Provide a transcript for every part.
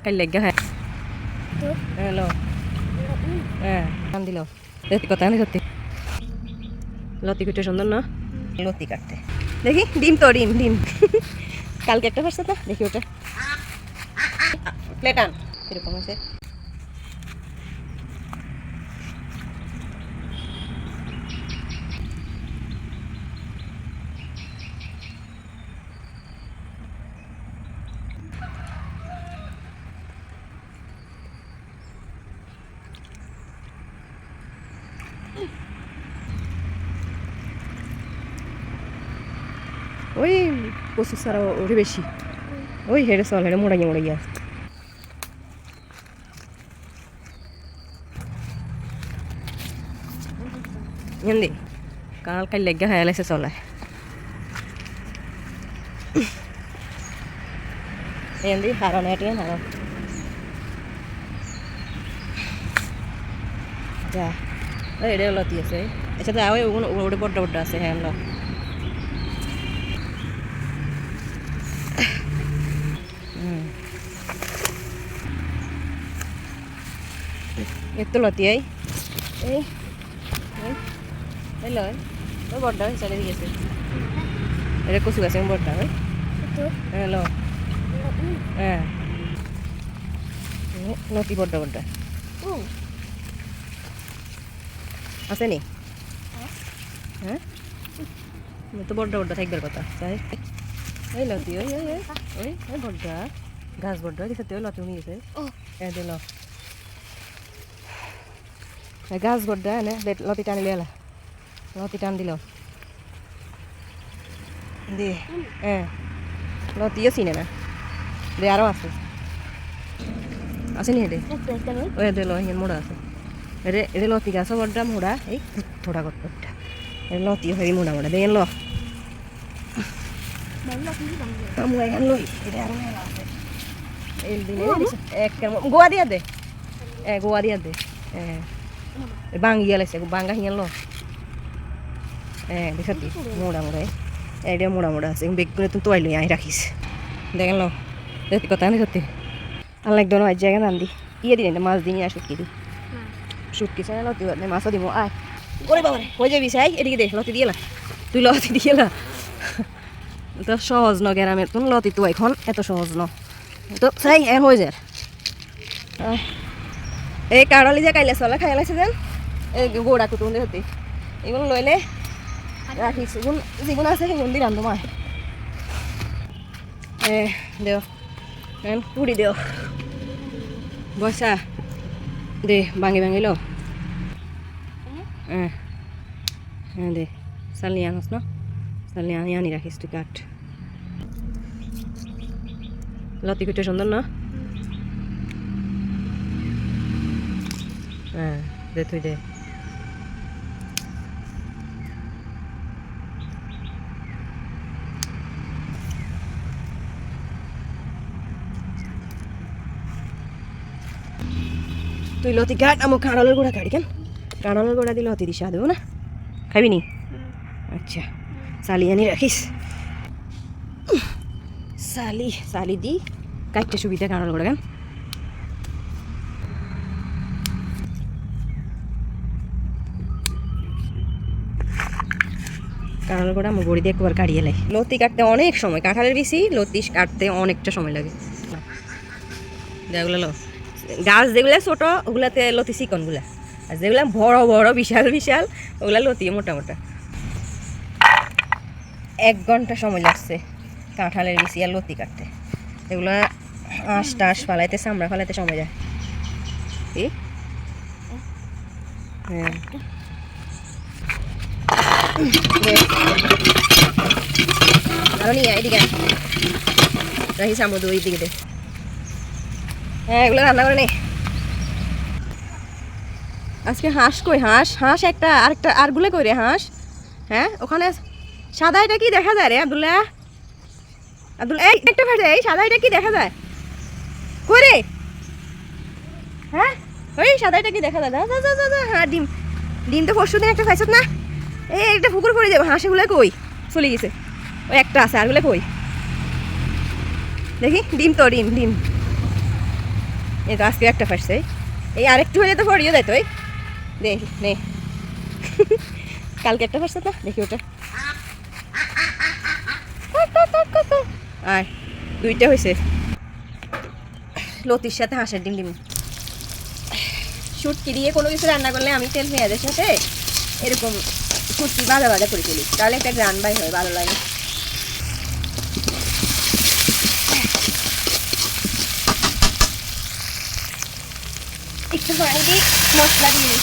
কাল লেগে হ্যাঁ হ্যালো হ্যাঁ কান দিল কথা নেই সত্যি লতি কুটে সুন্দর না লতি কাটতে দেখি ডিম তো ডিম ডিম কালকে একটা পারছে তো দেখি ওটা প্লেটান কিরকম আছে ওই কচু সারা ওরে বেশি ওই হেড়ে চল হেড়ে মোড়াইয়া মোড়াইয়া এমনি কাল কাল লেগে হয়ে গেছে চলায় এমনি হারানো এটি হারান যা এড়ে লতি আছে আচ্ছা তো ওই ওটা বড্ড বড্ড আছে হ্যাঁ ল এত লতি এই এই এই লয় ওই বড্ডা চলে গেছে এটা কচু গাছে বড্ডা ওই হ্যাঁ ল হ্যাঁ লতি বড্ডা বড্ডা আছে নি হ্যাঁ তো বড্ডা বড্ডা থাকবার কথা তাই ওই লতি ওই ওই ওই ওই বড্ডা গাছ বড্ডা দেখতে ওই লতি উনি গেছে হ্যাঁ দিল গাছ বড্ডা না লতি টানি লিয়ালা লতি টান দিল দে হ্যাঁ লতিও চিনে না দে আরও আছে আছে নি হেঁটে ওই দিল হিয়ান মোড়া আছে এটা এটা লতি গাছ বড্ডা মোড়া এই থোড়া গট্টা এটা লতি হয়ে মোড়া মোড়া দেন ল মোড়া এখান লই এটা আরও মেলা আছে এই দিনে এক গোয়া দিয়া দে গোয়া দিয়া দে হ্যাঁ বাঙ্গিয়া লাগছে বাঙ্গা হিয়ান ল হ্যাঁ দেখাতি মোড়া মোড়া এইটা মোড়া মোড়া আছে বেগ করে তুমি তোয়াই লই আই রাখিস দেখেন লো সত্যি কথা নেই সত্যি আল্লাহ একদম আজ জায়গা নাম দি ইয়ে দিন মাছ দিন আর শুটকি দি শুটকি চাই লতি মাছও দিব আয় করে বাবা হয়ে যাবি চাই এদিকে দে লতি দিয়ে তুই লতি দিয়ে তো সহজ ন গ্রামের তুমি লতি তো এখন এত সহজ ন তো চাই হয়ে যায় এই কারলি যে কাইলে চলা খাই লাগছে যেন এই গোড়া কুটুম দে সত্যি এগুলো লইলে রাখিস যেগুলো আছে সেগুলো দি রান্ধো মা দেও পুরি দেও বসা দে ভাঙি ভাঙি লো হ্যাঁ হ্যাঁ দে চালনি আনস ন চালনি আনি রাখিস তুই কাঠ লতি কুটে সুন্দর না হ্যাঁ দে তুই দে তুই লতি কাট আমার কাঁড়ালের গোড়া কাটি কেন কাঁড়ালের গোড়া দিয়ে লতি দিশা দেবো না খাবি নি আচ্ছা চালি আনি রাখিস চালি দি কাটতে সুবিধা কাঁড়াল গোড়া কেন কাঁঠাল গোড়া আমার গড়ি দিয়ে একবার কাটিয়ে লাই লতি কাটতে অনেক সময় কাঁঠালের বেশি লতি কাটতে অনেকটা সময় লাগে যেগুলো গাছ যেগুলো ছোট ওগুলাতে লতি চিকনগুলা আর যেগুলো বড় বড় বিশাল বিশাল ওগুলা লতি মোটা মোটা 1 ঘন্টা সময় লাগছে কাঁঠালের বেশি আর লতি কাটতে এগুলো আঁশ টাশ ফালাইতে চামড়া ফালাইতে সময় যায় কি হ্যাঁ আরো নিয়ে এদিকে রাখিস আমরা দুই দিকে দে হ্যাঁ এগুলো রান্না করে নে আজকে হাঁস কই হাঁস একটা আরেকটা আরগুলো কই রে হাঁস হ্যাঁ ওখানে সাদা এটা কি দেখা যায় রে আব্দুল্লাহ এই একটা ফেটে এই সাদা এটা কি দেখা যায় কই রে হ্যাঁ ওই সাদা এটা কি দেখা যায় হ্যাঁ ডিম তো পরশু দিন একটা খাইছত না এই একটা পুকুর করে যাবো হাঁসেগুলো কই চলে গেছে ওই একটা আছে আরগুলো কই দেখি ডিম তো ডিম এই তো আজকে একটা ফাটছে, এই আরেকটু হলে তো পড়িও দেয়। তো দেখ নে, কালকে একটা ফাটছে তো, দেখি ওটা। আর দুইটা হয়েছে। লতির সাথে হাঁসের ডিম ডিম শুটকি দিয়ে কোনো কিছু রান্না করলে আমি তেল পেঁয়াজের সাথে এরকম শুটকি ভাজা ভাজা করে ফেলি, তাহলে একটা গ্রান বাই হয়, ভালো লাগে। একটু পানি দিই, মশলা দিয়ে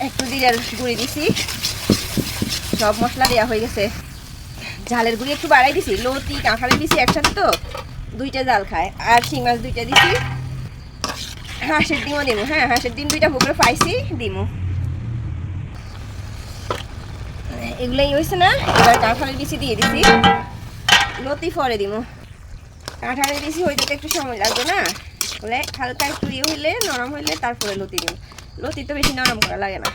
একটু জিরার গুঁড়ি দিছি, সব মশলা দেওয়া হয়ে গেছে। ঝালের গুঁড়ি একটু বাড়াই দিছি, লতি কাঁঠালের দিছি একসাথে তো, দুইটা জাল খায়। আর শিং মাছ দুইটা দিছি, হাঁসের ডিমও দিমু। হ্যাঁ, হাঁসের ডিম দুইটা পুকুরে পাইছি, দিমু। এগুলোই হয়েছে না, এবার কাঁঠালের বিচি দিয়ে দিছি, লতি পরে দিমু। কাঁঠালের বিচি হইতে তো একটু সময় লাগবে না, বলে হালকা একটু ইয়ে হইলে, নরম হইলে তারপরে লতি দিমু। লতি তো বেশি নরম করা লাগে না।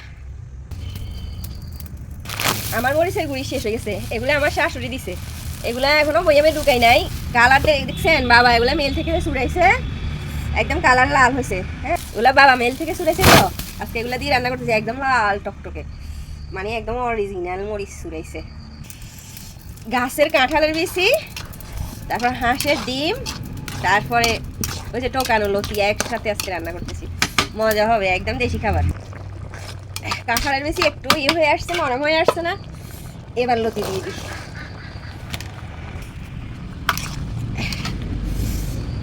আমার মরিচের গুঁড়ি শেষ হয়ে গেছে, এগুলো আমার শাশুড়ি দিছে, এগুলা এখনো বইয়ামে ঢুকাই নাই। কালার দেখছেন বাবা, এগুলা মেল থেকে চুড়াইছে, একদম কালার লাল হয়েছে। হ্যাঁ, ওগুলা বাবা মেল থেকে চুড়াইছে তো, আজকে এগুলা দিয়ে রান্না করতেছে, একদম লাল টকটকে, মানে একদম অরিজিনাল মরিচ চুড়াইছে। গাছের কাঁঠালের বিচি, তারপর হাঁসের ডিম, তারপরে ওই যে টোকানো লতি একসাথে আজকে রান্না করতেছি, মজা হবে, একদম দেশি খাবার। কাঁঠালের বিচি একটু ইয়ে হয়ে আসছে, নরম হয়ে আসছে না, এবার লতি দিয়ে দিই।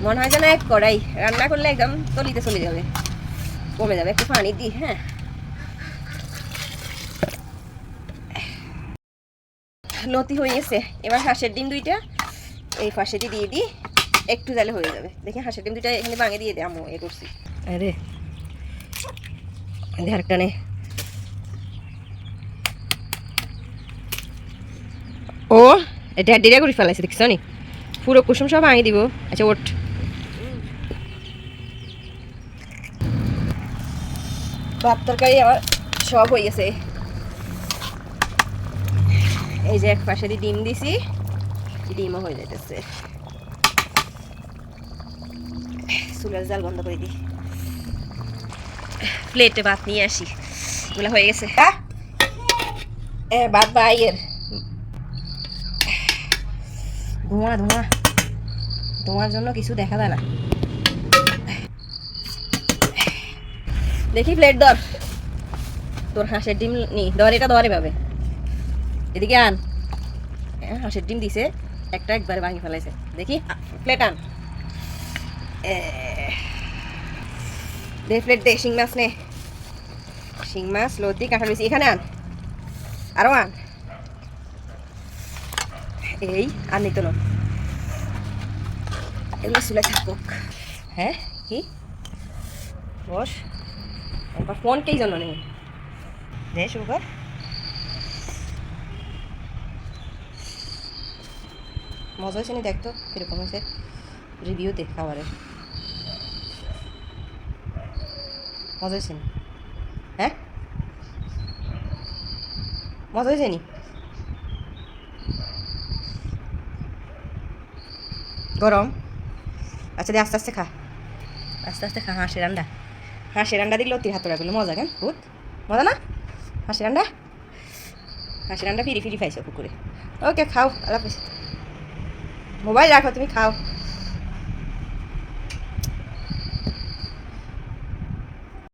মনে হয় যেন এক কড়াই রান্না করলে একদম তলিতে চলে যাবে, কমে যাবে। একটু পানি দিই। হ্যাঁ, লতি হয়ে গেছে, এবার হাঁসের ডিম দুইটা এই পাশে দিয়ে দিই, একটু জালে হয়ে যাবে। দেখি হাঁসের ডিম দুইটা এখানে ভাঙে দিয়ে দে, আমি এ করছি। আরে আরেকটা নে, ও এটা ডিরা করে ফেলাইছে, দেখছো নি, পুরো কুসুম সব ভাঙে দিব। আচ্ছা ওঠ, ভাত তরকারি আমার সব হয়ে গেছে। এই যে এক পাশে দিয়ে ডিম দিছি, ডিমও হয়ে যাইতেছে। চুলার জাল বন্ধ করে দিই, প্লেটে ভাত নিয়ে আসি। এগুলো হয়ে গেছে। ভাত বাইয়ের ধোঁয়া ধোঁয়া, তোমার জন্য কিছু দেখা যায় না। দেখি প্লেট ধর, তোর হাঁসের ডিম নি ধর, এটা ধরে পাবে, এদিকে আন। হাঁসের ডিম দিছে একটা, একবারে ভাঙি ফেলাইছে। দেখি প্লেট আন, দে প্লেট দে। শিং মাছ নে, শিং মাছ, লতি, কাঁঠাল বিচি এখানে আন, আরো আন। এই আর নিত না, এগুলো চুলে থাকুক। হ্যাঁ কি বস, একবার ফোন কেই জন্য নেই, দে শুরু কর। মজা হয়েছে নি, দেখতো কিরকম হয়েছে, রিভিউ দে খাবারের। মজা হয়েছে নি? হ্যাঁ মজা হয়েছে নি? গরম? আচ্ছা দে, আস্তে আস্তে খা, আস্তে আস্তে খা। হাঁসের আন্ডা, হাঁসের আন্ডা দিলে লতির হাতড়াগুলো মজা কেন, বহুত মজা না হাঁসের আন্ডা? হাঁসের আন্ডা ফিরি ফিরি খাইছো পুকুরে। ওকে খাও, আল্লাহ হাফেজ। মোবাইল রাখো, তুমি খাও।